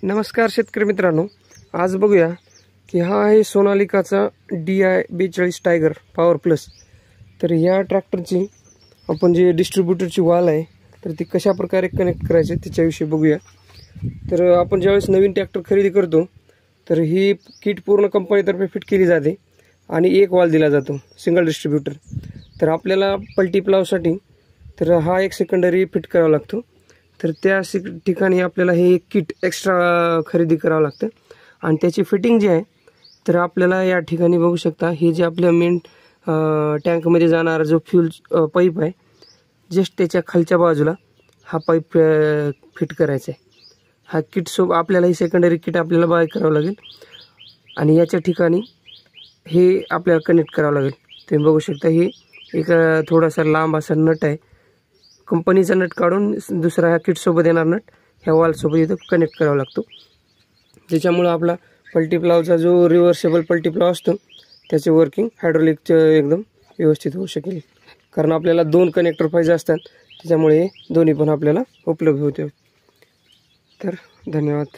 नमस्कार शेतकरी मित्रांनो, आज बघूया की हा आहे सोनालिकाचा DI42 टायगर पॉवर प्लस। तर या ट्रॅक्टरची आपण जे डिस्ट्रीब्युटरची वाल आहे तर ती कशा प्रकारे कनेक्ट करायची त्याच्याविषयी बघूया। तर आपण ज्यावेळेस नवीन ट्रॅक्टर खरेदी करतो तर ही किट पूर्ण कंपनीतर्फे फिट केली जाते आणि एक वाल दिला जातो सिंगल डिस्ट्रीब्युटर। तर आपल्याला पलटी प्लावसाठी तर हा एक सेकंडरी फिट करावा लागतो। तर त्या ठिकाणी आपल्याला हे एक किट एक्स्ट्रा खरेदी करावं लागतं आणि त्याची फिटिंग जी आहे तर आपल्याला या ठिकाणी बघू शकता, हे जे आपल्या मेन टँकमध्ये जाणारा जो फ्यूल पाईप आहे जस्ट त्याच्या खालच्या बाजूला हा पाईप फिट करायचा आहे। हा किट आपल्याला ही सेकंडरी किट आपल्याला बाय करावं लागेल आणि याच्या ठिकाणी हे आपल्याला कनेक्ट करावं लागेल। तुम्ही बघू शकता हे एक थोडासा लांब असा नट आहे, कंपनीचा नट काढून दुसरा ह्या किटसोबत येणार नट ह्या वॉलसोबत इथं कनेक्ट करावा लागतो। त्याच्यामुळं आपला पलटी प्लावचा जो रिव्हर्सेबल पलटी प्लाव असतो त्याचे वर्किंग हायड्रोलिकचं एकदम व्यवस्थित होऊ शकेल, कारण आपल्याला 2 कनेक्टर पाहिजे असतात, त्याच्यामुळे दोन्ही पण आपल्याला उपलब्ध होते। तर धन्यवाद।